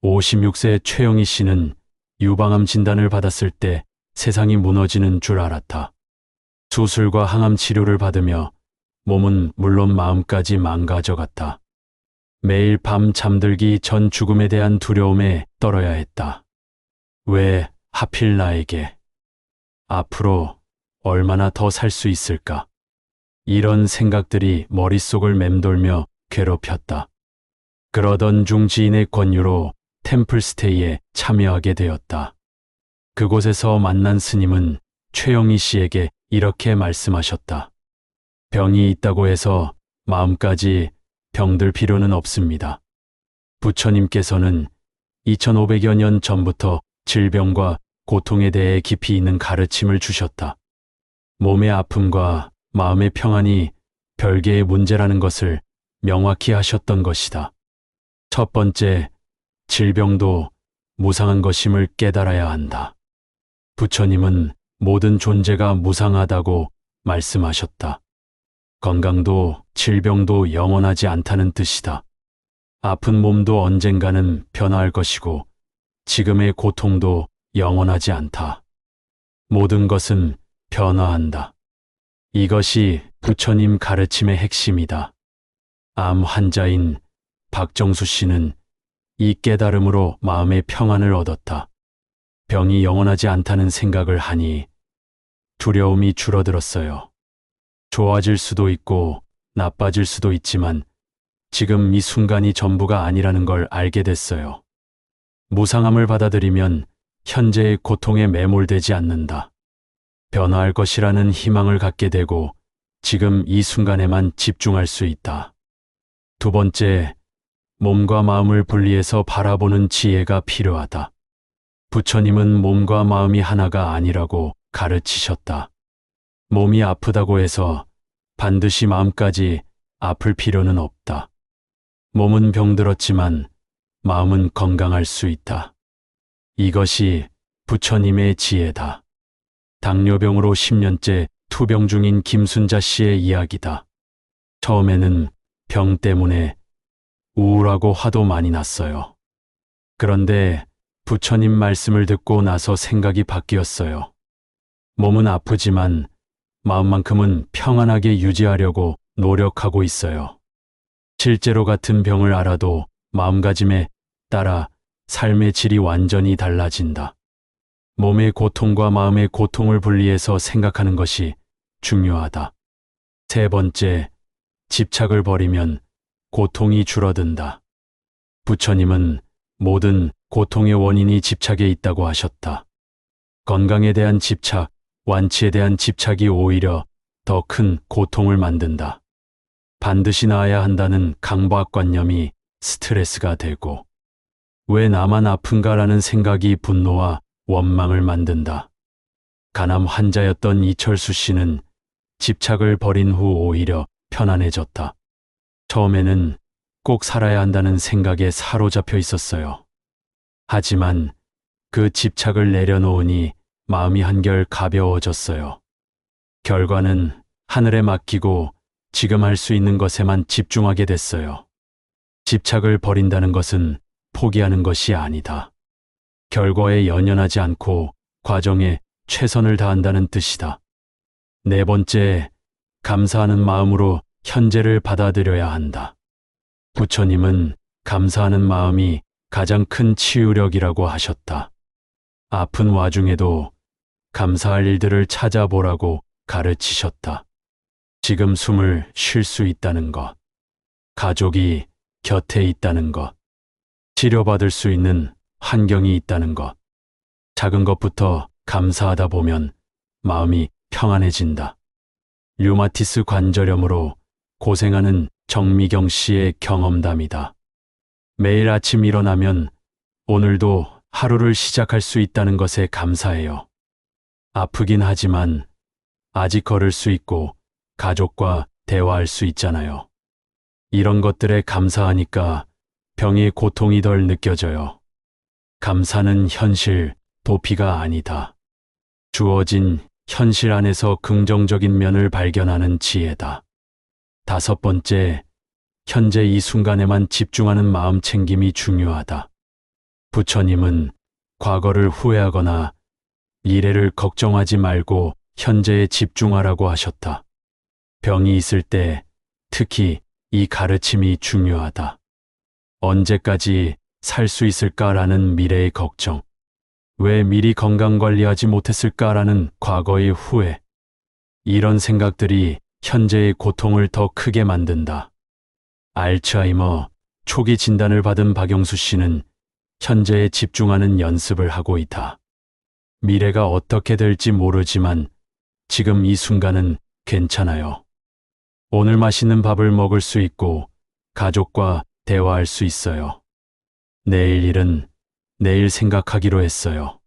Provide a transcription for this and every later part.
56세 최영희 씨는 유방암 진단을 받았을 때 세상이 무너지는 줄 알았다. 수술과 항암 치료를 받으며 몸은 물론 마음까지 망가져갔다. 매일 밤 잠들기 전 죽음에 대한 두려움에 떨어야 했다. 왜 하필 나에게? 앞으로 얼마나 더 살 수 있을까? 이런 생각들이 머릿속을 맴돌며 괴롭혔다. 그러던 중 지인의 권유로 템플스테이에 참여하게 되었다. 그곳에서 만난 스님은 최영희 씨에게 이렇게 말씀하셨다. 병이 있다고 해서 마음까지 병들 필요는 없습니다. 부처님께서는 2500여 년 전부터 질병과 고통에 대해 깊이 있는 가르침을 주셨다. 몸의 아픔과 마음의 평안이 별개의 문제라는 것을 명확히 하셨던 것이다. 첫 번째, 질병도 무상한 것임을 깨달아야 한다. 부처님은 모든 존재가 무상하다고 말씀하셨다. 건강도 질병도 영원하지 않다는 뜻이다. 아픈 몸도 언젠가는 변화할 것이고 지금의 고통도 영원하지 않다. 모든 것은 변화한다. 이것이 부처님 가르침의 핵심이다. 암 환자인 박정수 씨는 이 깨달음으로 마음의 평안을 얻었다. 병이 영원하지 않다는 생각을 하니 두려움이 줄어들었어요. 좋아질 수도 있고 나빠질 수도 있지만 지금 이 순간이 전부가 아니라는 걸 알게 됐어요. 무상함을 받아들이면 현재의 고통에 매몰되지 않는다. 변화할 것이라는 희망을 갖게 되고 지금 이 순간에만 집중할 수 있다. 두 번째, 몸과 마음을 분리해서 바라보는 지혜가 필요하다. 부처님은 몸과 마음이 하나가 아니라고 가르치셨다. 몸이 아프다고 해서 반드시 마음까지 아플 필요는 없다. 몸은 병들었지만 마음은 건강할 수 있다. 이것이 부처님의 지혜다. 당뇨병으로 10년째 투병 중인 김순자 씨의 이야기다. 처음에는 병 때문에 우울하고 화도 많이 났어요. 그런데 부처님 말씀을 듣고 나서 생각이 바뀌었어요. 몸은 아프지만 마음만큼은 평안하게 유지하려고 노력하고 있어요. 실제로 같은 병을 알아도 마음가짐에 따라 삶의 질이 완전히 달라진다. 몸의 고통과 마음의 고통을 분리해서 생각하는 것이 중요하다. 세 번째, 집착을 버리면 고통이 줄어든다. 부처님은 모든 고통의 원인이 집착에 있다고 하셨다. 건강에 대한 집착, 완치에 대한 집착이 오히려 더 큰 고통을 만든다. 반드시 나아야 한다는 강박관념이 스트레스가 되고 왜 나만 아픈가라는 생각이 분노와 원망을 만든다. 간암 환자였던 이철수 씨는 집착을 버린 후 오히려 편안해졌다. 처음에는 꼭 살아야 한다는 생각에 사로잡혀 있었어요. 하지만 그 집착을 내려놓으니 마음이 한결 가벼워졌어요. 결과는 하늘에 맡기고 지금 할 수 있는 것에만 집중하게 됐어요. 집착을 버린다는 것은 포기하는 것이 아니다. 결과에 연연하지 않고 과정에 최선을 다한다는 뜻이다. 네 번째, 감사하는 마음으로 현재를 받아들여야 한다. 부처님은 감사하는 마음이 가장 큰 치유력이라고 하셨다. 아픈 와중에도 감사할 일들을 찾아보라고 가르치셨다. 지금 숨을 쉴 수 있다는 것, 가족이 곁에 있다는 것, 치료받을 수 있는 환경이 있다는 것, 작은 것부터 감사하다 보면 마음이 평안해진다. 류마티스 관절염으로 고생하는 정미경 씨의 경험담이다. 매일 아침 일어나면 오늘도 하루를 시작할 수 있다는 것에 감사해요. 아프긴 하지만 아직 걸을 수 있고 가족과 대화할 수 있잖아요. 이런 것들에 감사하니까 병의 고통이 덜 느껴져요. 감사는 현실, 도피가 아니다. 주어진 현실 안에서 긍정적인 면을 발견하는 지혜다. 다섯 번째, 현재 이 순간에만 집중하는 마음 챙김이 중요하다. 부처님은 과거를 후회하거나 미래를 걱정하지 말고 현재에 집중하라고 하셨다. 병이 있을 때 특히 이 가르침이 중요하다. 언제까지 살 수 있을까라는 미래의 걱정, 왜 미리 건강관리하지 못했을까라는 과거의 후회, 이런 생각들이 현재의 고통을 더 크게 만든다. 알츠하이머 초기 진단을 받은 박영수 씨는 현재에 집중하는 연습을 하고 있다. 미래가 어떻게 될지 모르지만 지금 이 순간은 괜찮아요. 오늘 맛있는 밥을 먹을 수 있고 가족과 대화할 수 있어요. 내일 일은 내일 생각하기로 했어요.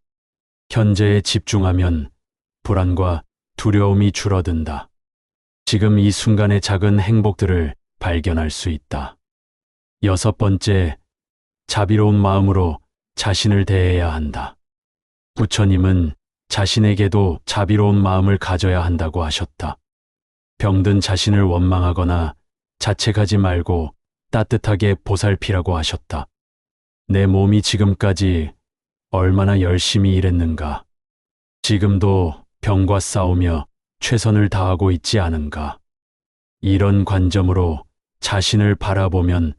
현재에 집중하면 불안과 두려움이 줄어든다. 지금 이 순간의 작은 행복들을 발견할 수 있다. 6번째, 자비로운 마음으로 자신을 대해야 한다. 부처님은 자신에게도 자비로운 마음을 가져야 한다고 하셨다. 병든 자신을 원망하거나 자책하지 말고 따뜻하게 보살피라고 하셨다. 내 몸이 지금까지 얼마나 열심히 일했는가. 지금도 병과 싸우며 최선을 다하고 있지 않은가. 이런 관점으로 자신을 바라보면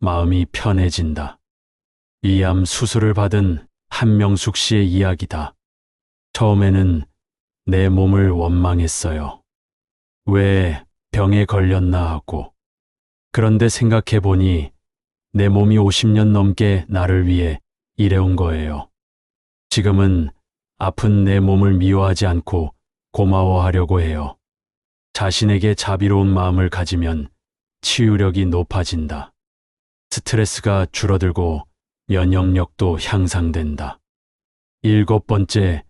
마음이 편해진다. 위암 수술을 받은 한명숙 씨의 이야기다. 처음에는 내 몸을 원망했어요. 왜 병에 걸렸나 하고. 그런데 생각해보니 내 몸이 50년 넘게 나를 위해 일해온 거예요. 지금은 아픈 내 몸을 미워하지 않고 고마워하려고 해요. 자신에게 자비로운 마음을 가지면 치유력이 높아진다. 스트레스가 줄어들고 면역력도 향상된다. 7번째,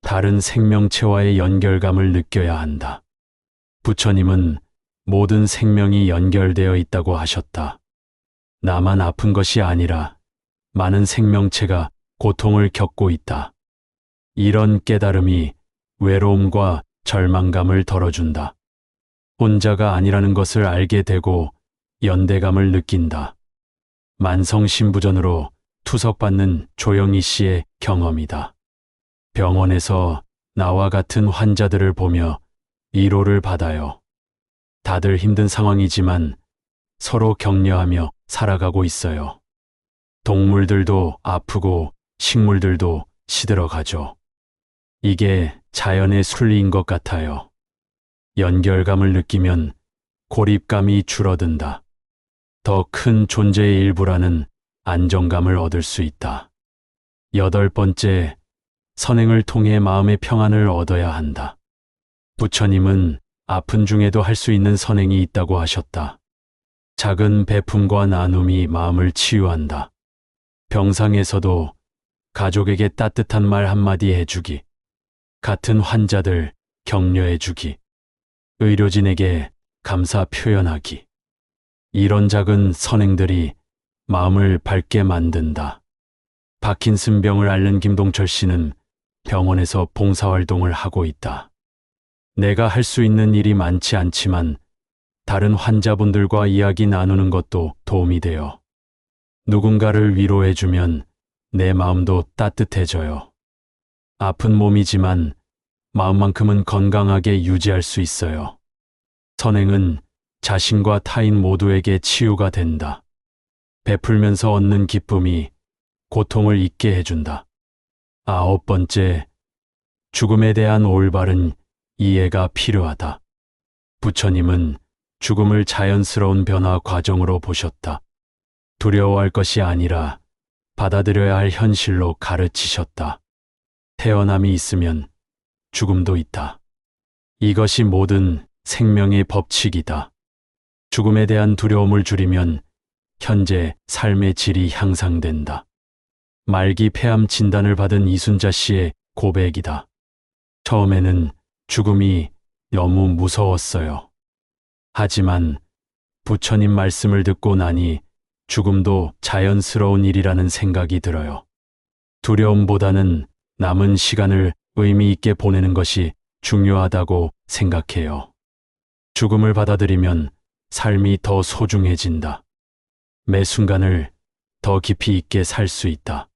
다른 생명체와의 연결감을 느껴야 한다. 부처님은 모든 생명이 연결되어 있다고 하셨다. 나만 아픈 것이 아니라 많은 생명체가 고통을 겪고 있다. 이런 깨달음이 외로움과 절망감을 덜어준다. 혼자가 아니라는 것을 알게 되고 연대감을 느낀다. 만성신부전으로 투석받는 조영희 씨의 경험이다. 병원에서 나와 같은 환자들을 보며 위로를 받아요. 다들 힘든 상황이지만 서로 격려하며 살아가고 있어요. 동물들도 아프고 식물들도 시들어가죠. 이게 자연의 순리인 것 같아요. 연결감을 느끼면 고립감이 줄어든다. 더 큰 존재의 일부라는 안정감을 얻을 수 있다. 8번째, 선행을 통해 마음의 평안을 얻어야 한다. 부처님은 아픈 중에도 할 수 있는 선행이 있다고 하셨다. 작은 베품과 나눔이 마음을 치유한다. 병상에서도 가족에게 따뜻한 말 한마디 해주기, 같은 환자들 격려해주기, 의료진에게 감사 표현하기. 이런 작은 선행들이 마음을 밝게 만든다. 파킨슨병을 앓는 김동철 씨는 병원에서 봉사활동을 하고 있다. 내가 할 수 있는 일이 많지 않지만 다른 환자분들과 이야기 나누는 것도 도움이 돼요. 누군가를 위로해주면 내 마음도 따뜻해져요. 아픈 몸이지만 마음만큼은 건강하게 유지할 수 있어요. 선행은 자신과 타인 모두에게 치유가 된다. 베풀면서 얻는 기쁨이 고통을 잊게 해준다. 9번째, 죽음에 대한 올바른 이해가 필요하다. 부처님은 죽음을 자연스러운 변화 과정으로 보셨다. 두려워할 것이 아니라 받아들여야 할 현실로 가르치셨다. 태어남이 있으면 죽음도 있다. 이것이 모든 생명의 법칙이다. 죽음에 대한 두려움을 줄이면 현재 삶의 질이 향상된다. 말기 폐암 진단을 받은 이순자 씨의 고백이다. 처음에는 죽음이 너무 무서웠어요. 하지만 부처님 말씀을 듣고 나니 죽음도 자연스러운 일이라는 생각이 들어요. 두려움보다는 남은 시간을 의미 있게 보내는 것이 중요하다고 생각해요. 죽음을 받아들이면 삶이 더 소중해진다. 매 순간을 더 깊이 있게 살 수 있다.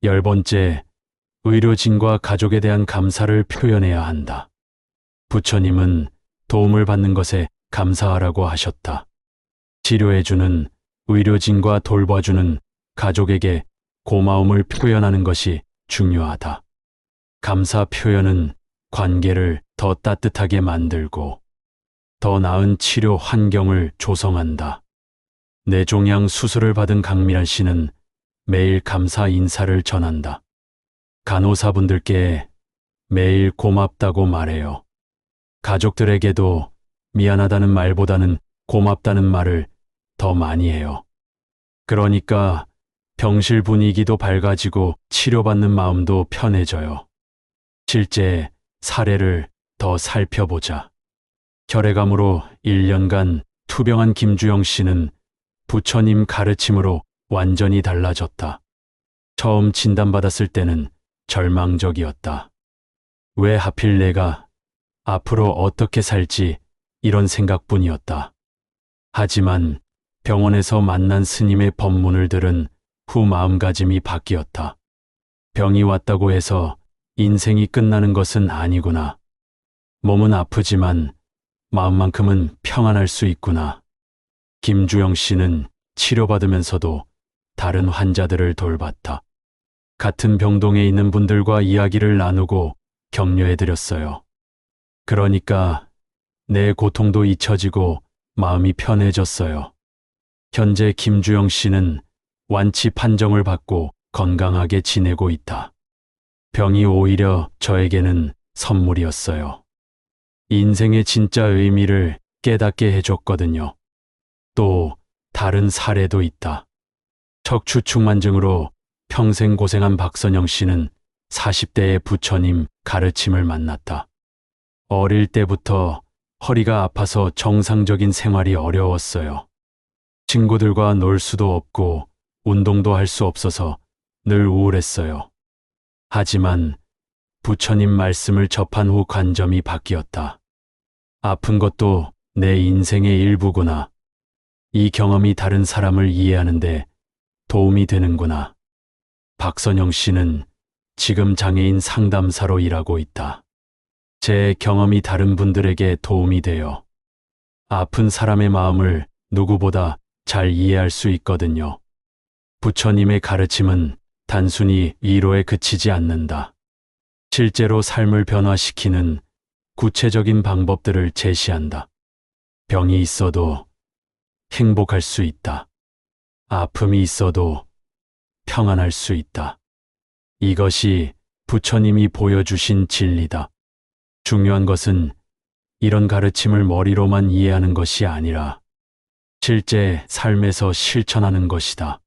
10번째, 의료진과 가족에 대한 감사를 표현해야 한다. 부처님은 도움을 받는 것에 감사하라고 하셨다. 치료해주는 의료진과 돌봐주는 가족에게 고마움을 표현하는 것이 중요하다. 감사 표현은 관계를 더 따뜻하게 만들고 더 나은 치료 환경을 조성한다. 뇌종양 수술을 받은 강미란 씨는 매일 감사 인사를 전한다. 간호사분들께 매일 고맙다고 말해요. 가족들에게도 미안하다는 말보다는 고맙다는 말을 더 많이 해요. 그러니까 병실 분위기도 밝아지고 치료받는 마음도 편해져요. 실제 사례를 더 살펴보자. 혈액암으로 1년간 투병한 김주영 씨는 부처님 가르침으로 완전히 달라졌다. 처음 진단받았을 때는 절망적이었다. 왜 하필 내가 앞으로 어떻게 살지 이런 생각뿐이었다. 하지만 병원에서 만난 스님의 법문을 들은 후 마음가짐이 바뀌었다. 병이 왔다고 해서 인생이 끝나는 것은 아니구나. 몸은 아프지만 마음만큼은 평안할 수 있구나. 김주영 씨는 치료받으면서도 다른 환자들을 돌봤다. 같은 병동에 있는 분들과 이야기를 나누고 격려해드렸어요. 그러니까 내 고통도 잊혀지고 마음이 편해졌어요. 현재 김주영 씨는 완치 판정을 받고 건강하게 지내고 있다. 병이 오히려 저에게는 선물이었어요. 인생의 진짜 의미를 깨닫게 해줬거든요. 또 다른 사례도 있다. 척추측만증으로 평생 고생한 박선영 씨는 40대의 부처님 가르침을 만났다. 어릴 때부터 허리가 아파서 정상적인 생활이 어려웠어요. 친구들과 놀 수도 없고 운동도 할 수 없어서 늘 우울했어요. 하지만 부처님 말씀을 접한 후 관점이 바뀌었다. 아픈 것도 내 인생의 일부구나. 이 경험이 다른 사람을 이해하는데 도움이 되는구나. 박선영 씨는 지금 장애인 상담사로 일하고 있다. 제 경험이 다른 분들에게 도움이 되어 아픈 사람의 마음을 누구보다 잘 이해할 수 있거든요. 부처님의 가르침은 단순히 위로에 그치지 않는다. 실제로 삶을 변화시키는 구체적인 방법들을 제시한다. 병이 있어도 행복할 수 있다. 아픔이 있어도 평안할 수 있다. 이것이 부처님이 보여주신 진리다. 중요한 것은 이런 가르침을 머리로만 이해하는 것이 아니라 실제 삶에서 실천하는 것이다.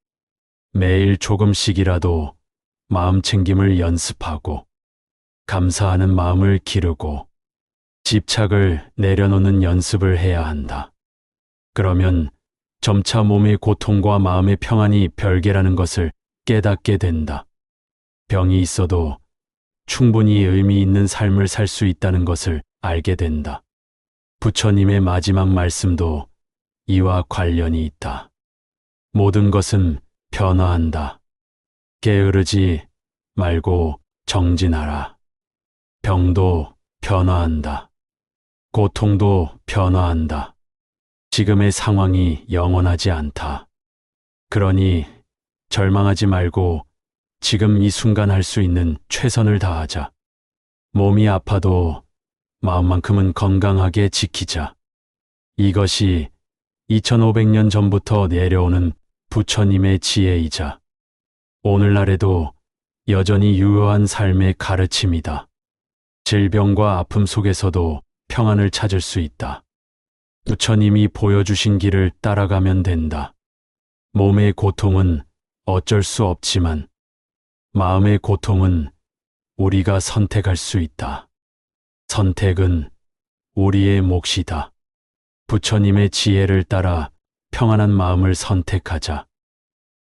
매일 조금씩이라도 마음 챙김을 연습하고 감사하는 마음을 기르고 집착을 내려놓는 연습을 해야 한다. 그러면 점차 몸의 고통과 마음의 평안이 별개라는 것을 깨닫게 된다. 병이 있어도 충분히 의미 있는 삶을 살 수 있다는 것을 알게 된다. 부처님의 마지막 말씀도 이와 관련이 있다. 모든 것은 변화한다. 게으르지 말고 정진하라. 병도 변화한다. 고통도 변화한다. 지금의 상황이 영원하지 않다. 그러니 절망하지 말고 지금 이 순간 할 수 있는 최선을 다하자. 몸이 아파도 마음만큼은 건강하게 지키자. 이것이 2500년 전부터 내려오는 부처님의 지혜이자 오늘날에도 여전히 유효한 삶의 가르침이다. 질병과 아픔 속에서도 평안을 찾을 수 있다. 부처님이 보여주신 길을 따라가면 된다. 몸의 고통은 어쩔 수 없지만 마음의 고통은 우리가 선택할 수 있다. 선택은 우리의 몫이다. 부처님의 지혜를 따라 평안한 마음을 선택하자.